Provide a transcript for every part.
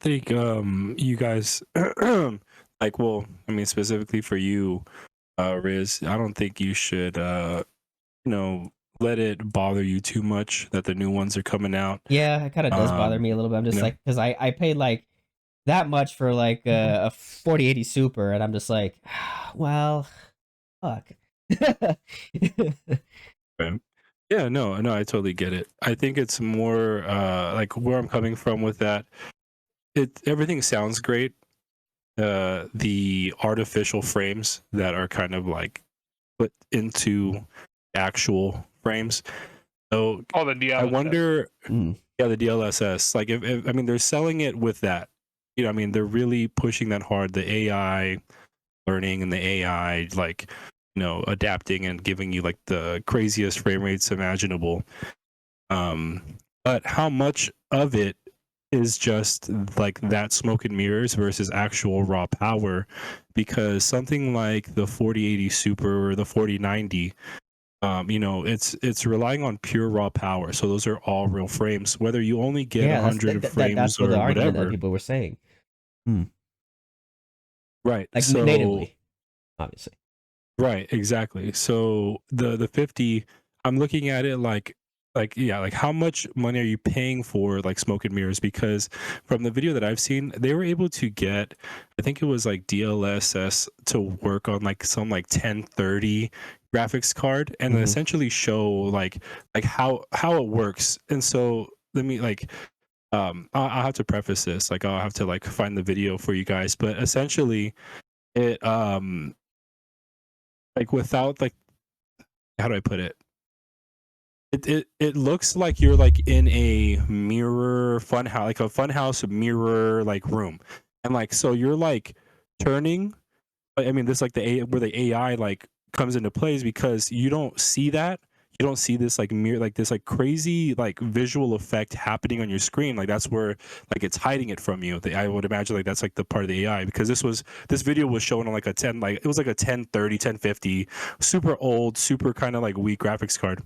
think you guys like, well, I mean specifically for you, Riz, I don't think you should you know, let it bother you too much that the new ones are coming out. Yeah, it kind of does bother Um, me a little bit. I'm you just know, like, because I paid like that much for like a 4080 Super, and I'm just like, well, fuck. right. Yeah, no, I totally get it. I think it's more like where I'm coming from with that. Everything sounds great. The artificial frames that are kind of like put into actual frames. So Oh, the I DLSS. wonder, Mm. yeah, the DLSS. Like, if I mean, they're selling it with that. You know, I mean, they're really pushing that hard. The AI learning and the AI, like, you know, adapting and giving you like the craziest frame rates imaginable. Um, but how much of it is just like that smoke and mirrors versus actual raw power? Because something like the 4080 Super or the 4090, you know, it's relying on pure raw power. So those are all real frames. Whether you only get Yeah, 100 that's frames what the or argument that whatever, people were saying. Hmm. right? Like So natively, obviously. right, exactly. So the 50, I'm looking at it like yeah, like how much money are you paying for like smoke and mirrors? Because from the video that I've seen, they were able to get, I think it was like DLSS to work on like some like 1030 graphics card and then Mhm. essentially show like how it works. And so let me like I'll have to preface this, like I'll have to like find the video for you guys, but essentially it like without like, how do I put it? It looks like you're like in a mirror fun house, like a fun house mirror like room, and like so you're like turning. I mean, this like where the AI like comes into plays because you don't see that. You don't see this like mirror, like this like crazy like visual effect happening on your screen. Like that's where like it's hiding it from you. I would imagine like that's like the part of the AI, because this video was shown on like a 10, like it was like a 1030, 1050, super old, super kind of like weak graphics card.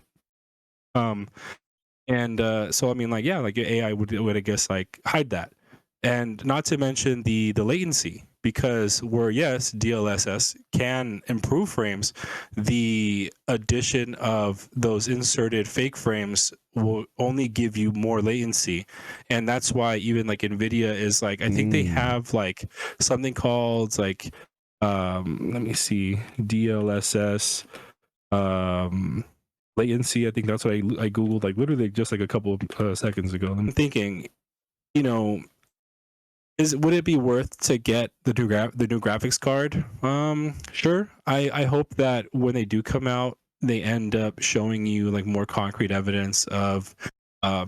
Um, and so I mean, like, yeah, like your AI would I guess like hide that, and not to mention the latency, because where yes, DLSS can improve frames, the addition of those inserted fake frames will only give you more latency, and that's why even like Nvidia is like, I think they have like something called like let me see, DLSS latency. I think that's what I googled like literally just like a couple of seconds ago. I'm thinking, you know, would it be worth to get the new graphics card? Sure. I hope that when they do come out, they end up showing you like more concrete evidence of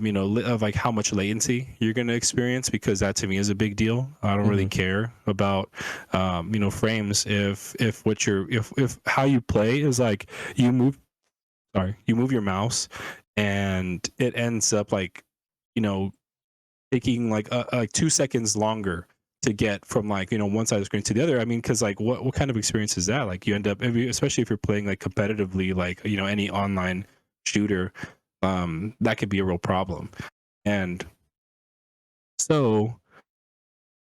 you know, of like how much latency you're going to experience, because that to me is a big deal. I don't really care about you know, frames if what you're if how you play is like you move you move your mouse and it ends up like, you know, taking like 2 seconds longer to get from like, you know, one side of the screen to the other. I mean, because like what kind of experience is that? Like you end up, especially if you're playing like competitively, like, you know, any online shooter, that could be a real problem. And so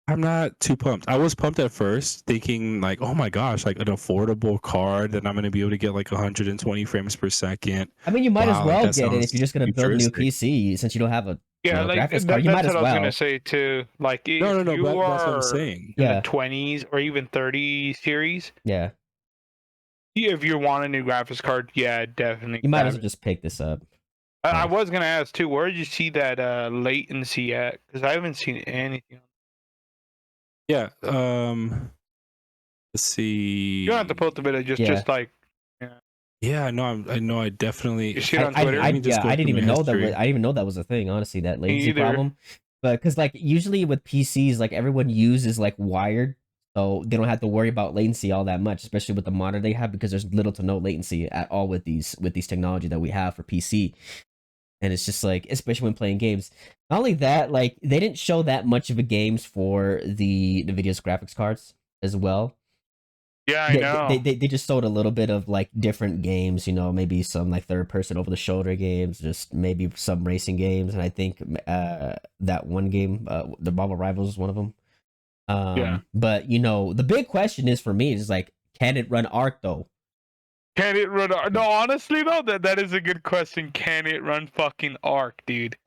I'm not too pumped. I was pumped at first, thinking like, oh my gosh, like an affordable card that I'm going to be able to get like 120 frames per second. I mean, you might as Wow, like well that get it if you're sounds just gonna build a new futuristic. PC since you don't have a Yeah, like graphics card. You might that's as what I was gonna well. say too. Like No, if no, no, you but that's what I'm are saying. in the Yeah. 20s or even 30 series, Yeah. if you want a new graphics card, yeah, definitely You might as grab well it. just pick this up. I was gonna ask too, where did you see that latency at? Because I haven't seen anything. Yeah. Let's see. You don't have to post a bit of Yeah. just like. Yeah. Yeah, no, I know. I definitely. You see it on Twitter? Let me just Yeah, go I didn't through my even know that. history. I didn't even know that was a thing. Honestly, that Me latency either. problem. But because like usually with PCs, like everyone uses like wired, so they don't have to worry about latency all that much, especially with the monitor they have, because there's little to no latency at all with these technology that we have for PC. And it's just like, especially when playing games. Not only that, like they didn't show that much of a games for the Nvidia's graphics cards as well. Yeah, I know. They just sold a little bit of like different games, you know, maybe some like third person over the shoulder games, just maybe some racing games, and I think that one game, the Marvel Rivals is one of them. Yeah. But you know, the big question is for me is like, can it run Arc though? Can it run? No, honestly though, that is a good question. Can it run fucking Arc, dude?